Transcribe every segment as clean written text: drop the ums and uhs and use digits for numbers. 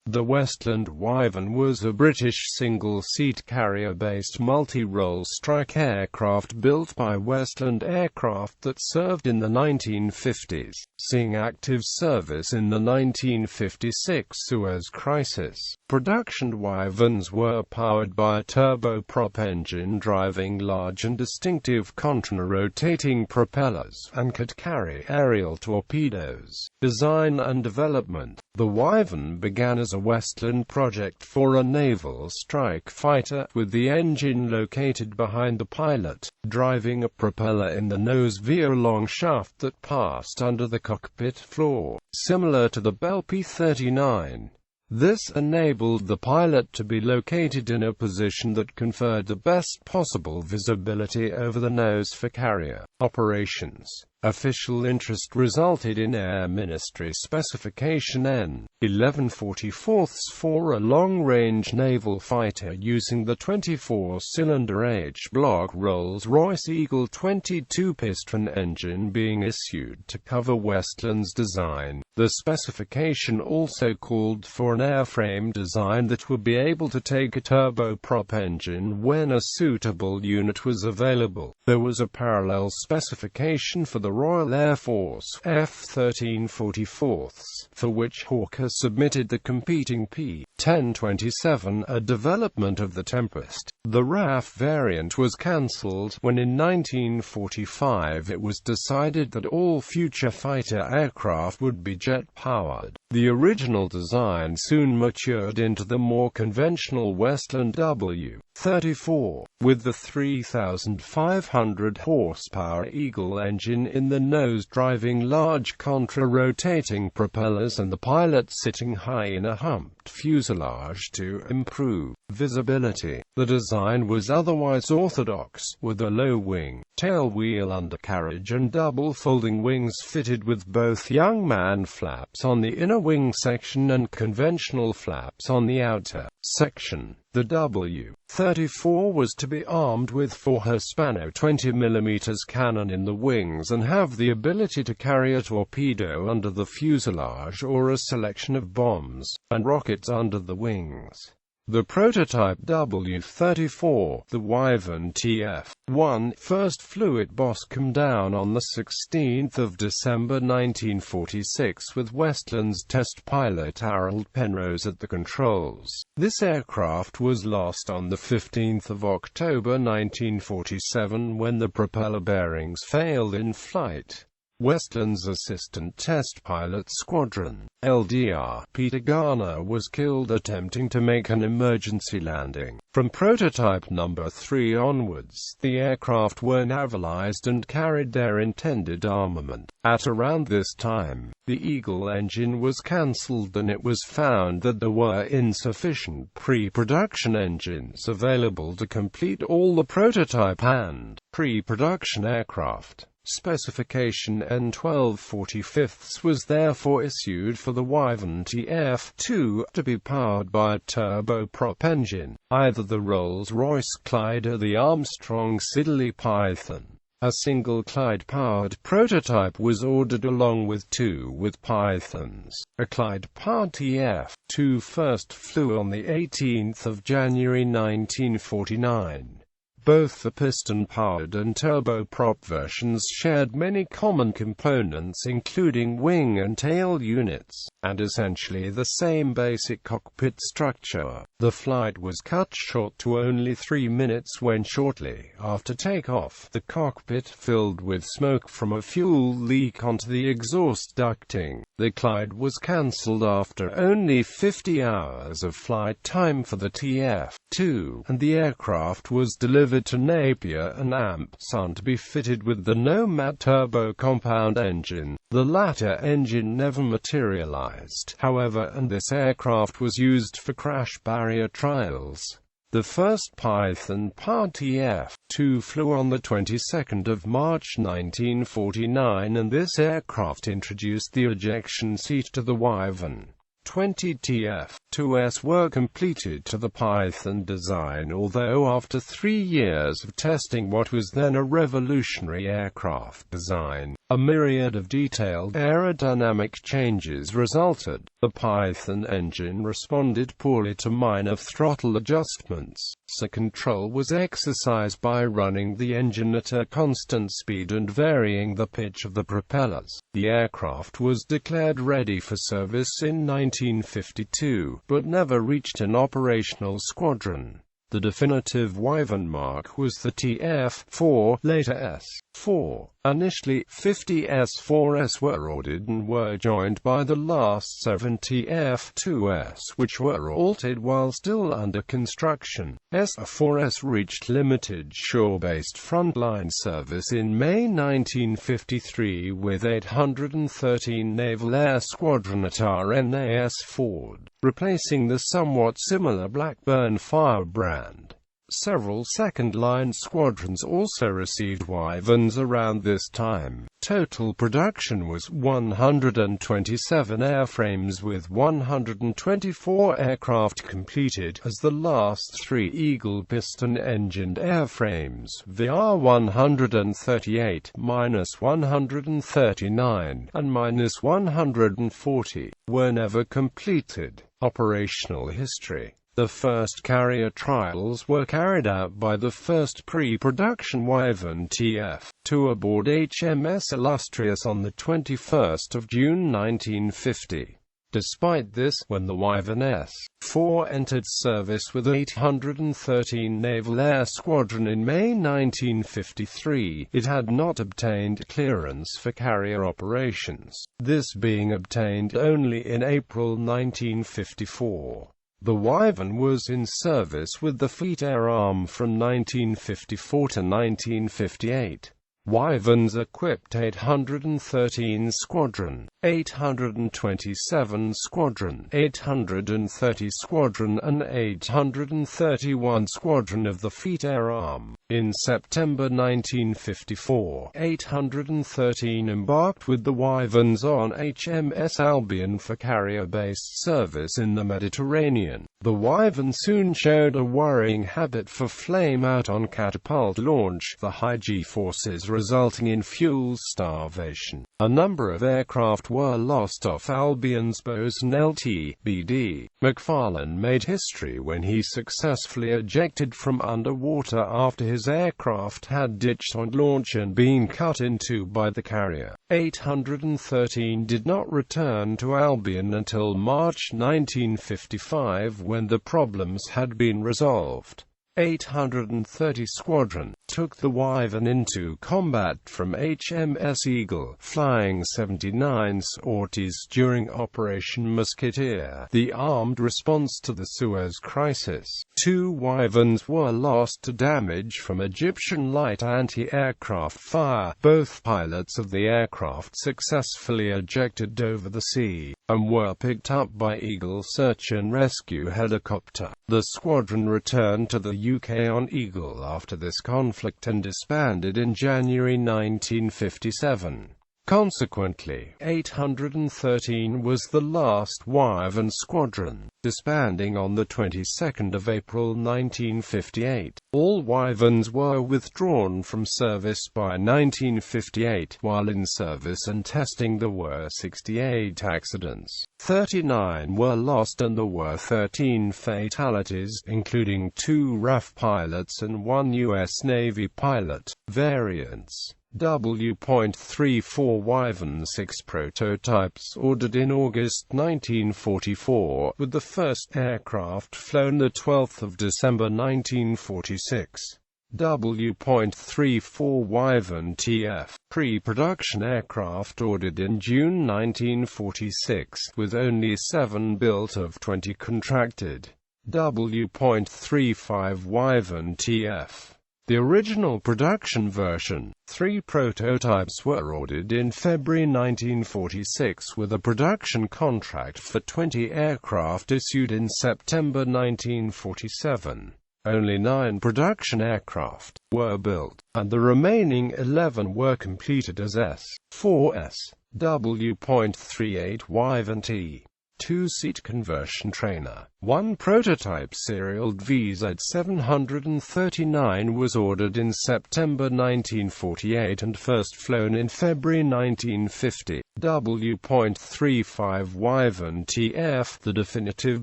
The Westland Wyvern was a British single-seat carrier-based multi-role strike aircraft built by Westland Aircraft that served in the 1950s, seeing active service in the 1956 Suez Crisis. Production Wyverns were powered by a turboprop engine driving large and distinctive contra-rotating propellers, and could carry aerial torpedoes. Design and development. The Wyvern began as a Westland project for a naval strike fighter, with the engine located behind the pilot, driving a propeller in the nose via a long shaft that passed under the cockpit floor, similar to the Bell P-39. This enabled the pilot to be located in a position that conferred the best possible visibility over the nose for carrier operations. Official interest resulted in Air Ministry Specification N. 1144 for a long-range naval fighter using the 24-cylinder H-block Rolls-Royce Eagle 22-piston engine being issued to cover Westland's design. The specification also called for an airframe design that would be able to take a turboprop engine when a suitable unit was available. There was a parallel specification for the Royal Air Force F-1344, for which Hawker submitted the competing P-1027, a development of the Tempest. The RAF variant was cancelled when in 1945 it was decided that all future fighter aircraft would be jet-powered. The original design soon matured into the more conventional Westland W-34, with the 3,500 horsepower Eagle engine in the nose driving large contra-rotating propellers and the pilot sitting high in a humped fuselage to improve visibility. The design was otherwise orthodox, with a low wing, tailwheel undercarriage and double folding wings fitted with both young man flaps on the inner wing section and conventional flaps on the outer section. The W-34 was to be armed with 4 Hispano 20mm cannon in the wings and have the ability to carry a torpedo under the fuselage or a selection of bombs and rockets under the wings. The prototype W-34, the Wyvern TF-1, first flew at Boscombe Down on 16 December 1946 with Westland's test pilot Harold Penrose at the controls. This aircraft was lost on 15 October 1947 when the propeller bearings failed in flight. Westland's Assistant Test Pilot Squadron, LDR, Peter Garner was killed attempting to make an emergency landing. From prototype number 3 onwards, the aircraft were navalized and carried their intended armament. At around this time, the Eagle engine was cancelled and it was found that there were insufficient pre-production engines available to complete all the prototype and pre-production aircraft. Specification N1245 was therefore issued for the Wyvern TF-2 to be powered by a turboprop engine, either the Rolls-Royce Clyde or the Armstrong Siddeley Python. A single Clyde-powered prototype was ordered along with 2 with Pythons. A Clyde-powered TF-2 first flew on 18 January 1949. Both the piston-powered and turboprop versions shared many common components including wing and tail units, and essentially the same basic cockpit structure. The flight was cut short to only 3 minutes when shortly after takeoff, the cockpit filled with smoke from a fuel leak onto the exhaust ducting. The Clyde was cancelled after only 50 hours of flight time for the TF-2, and the aircraft was delivered to Napier and Ampson to be fitted with the Nomad turbo compound engine. The latter engine never materialized, however, and this aircraft was used for crash barrier trials. The first Python-powered TF-2 flew on the 22nd of March 1949, and this aircraft introduced the ejection seat to the Wyvern. 20 TF TS-2S were completed to the Python design, although after 3 years of testing what was then a revolutionary aircraft design, a myriad of detailed aerodynamic changes resulted. The Python engine responded poorly to minor throttle adjustments, so control was exercised by running the engine at a constant speed and varying the pitch of the propellers. The aircraft was declared ready for service in 1952, but never reached an operational squadron. The definitive Wyvern mark was the TF-4, later S-4. Initially, 50 S-4s were ordered and were joined by the last 7 TF-2s, which were altered while still under construction. S-4s reached limited shore-based frontline service in May 1953 with 813 Naval Air Squadron at RNAS Ford, replacing the somewhat similar Blackburn Firebrand. Several second-line squadrons also received Wyverns around this time. Total production was 127 airframes, with 124 aircraft completed as the last 3 Eagle piston-engined airframes, VR-138, -139, and -140, were never completed. Operational history. The first carrier trials were carried out by the first pre-production Wyvern TF-2 aboard HMS Illustrious on the 21st of June 1950. Despite this, when the Wyvern S-4 entered service with 813 Naval Air Squadron in May 1953, it had not obtained clearance for carrier operations, this being obtained only in April 1954. The Wyvern was in service with the Fleet Air Arm from 1954 to 1958. Wyverns equipped 813 Squadron, 827 Squadron, 830 Squadron and 831 Squadron of the Fleet Air Arm. In September 1954, 813 embarked with the Wyverns on HMS Albion for carrier-based service in the Mediterranean. The Wyvern soon showed a worrying habit for flame-out on catapult launch, the high G-forces resulting in fuel starvation. A number of aircraft were lost off Albion's bows and LT-BD. McFarlane made history when he successfully ejected from underwater after his aircraft had ditched on launch and been cut in two by the carrier. 813 did not return to Albion until March 1955, when the problems had been resolved. 830 Squadron took the Wyvern into combat from HMS Eagle, flying 79 sorties during Operation Musketeer, the armed response to the Suez Crisis. 2 Wyverns were lost to damage from Egyptian light anti-aircraft fire. Both pilots of the aircraft successfully ejected over the sea, and were picked up by Eagle search and rescue helicopter. The squadron returned to the UK on Eagle after this conflict and disbanded in January 1957. Consequently, 813 was the last Wyvern squadron, disbanding on the 22nd of April 1958. All Wyverns were withdrawn from service by 1958. While in service and testing, there were 68 accidents. 39 were lost and there were 13 fatalities, including 2 RAF pilots and 1 U.S. Navy pilot. Variants: W.34 Wyvern 6 prototypes ordered in August 1944, with the first aircraft flown the 12th of December 1946. W.34 Wyvern TF, pre-production aircraft ordered in June 1946, with only 7 built of 20 contracted. W.35 Wyvern TF. The original production version, 3 prototypes were ordered in February 1946 with a production contract for 20 aircraft issued in September 1947. Only 9 production aircraft were built, and the remaining 11 were completed as S-4s. W.38 Wyvern T. two-seat conversion trainer. One prototype serial VZ739 was ordered in September 1948 and first flown in February 1950. W.35 Wyvern TF, the definitive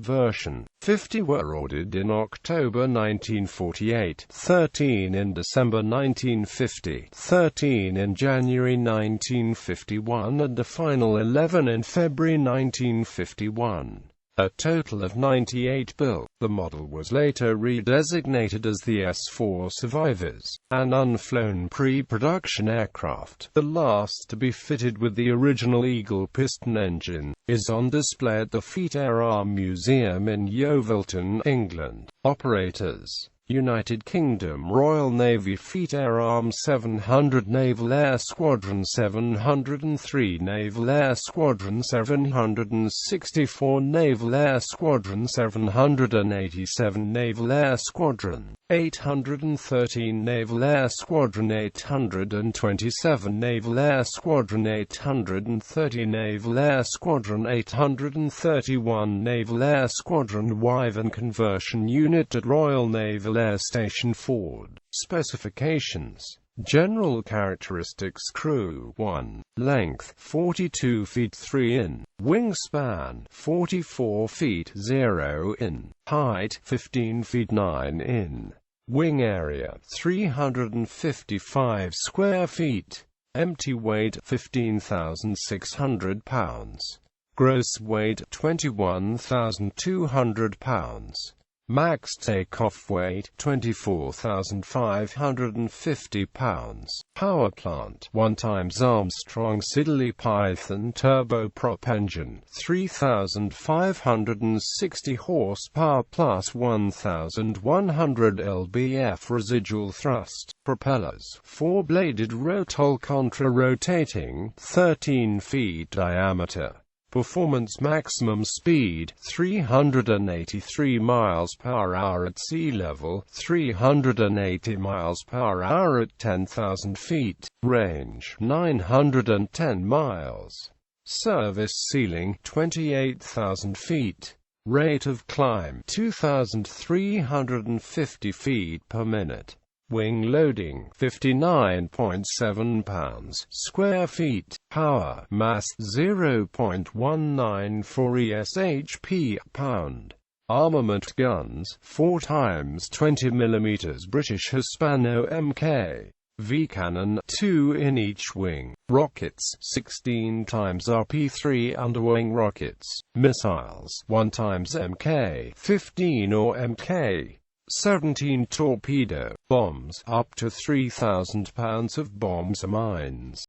version. 50 were ordered in October 1948, 13 in December 1950, 13 in January 1951 and a final 11 in February 1951. A total of 98 built. The model was later redesignated as the S4 Survivors, an unflown pre-production aircraft. The last to be fitted with the original Eagle piston engine is on display at the Fleet Air Arm Museum in Yeovilton, England. Operators: United Kingdom Royal Navy Fleet Air Arm 700 Naval Air Squadron 703 Naval Air Squadron 764 Naval Air Squadron 787 Naval Air Squadron 813 Naval Air Squadron 827 Naval Air Squadron 830 Naval Air Squadron 831 Naval Air Squadron Wyvern Conversion Unit at Royal Naval Air Station Ford. Specifications. General characteristics: crew 1. Length 42 feet 3 in. Wingspan 44 feet 0 in. Height 15 feet 9 in. Wing area 355 square feet. Empty weight 15,600 pounds. Gross weight 21,200 pounds. Max takeoff weight 24,550 pounds. Power plant 1 times Armstrong Siddeley Python turboprop engine, 3,560 horsepower plus 1,100 lbf residual thrust. Propellers 4-bladed Rotol contra-rotating, 13 feet diameter. Performance: maximum speed 383 miles per hour at sea level, 380 miles per hour at 10,000 feet. Range 910 miles. Service ceiling 28,000 feet. Rate of climb 2,350 feet per minute. Wing loading 59.7 pounds square feet. Power mass 0.194 ESHP pound. Armament: guns 4 times 20 mm British Hispano Mk. V cannon 2 in each wing. Rockets 16 times RP3 underwing rockets. Missiles 1 times Mk 15 or Mk 17 torpedo bombs, up to 3,000 pounds of bombs or mines.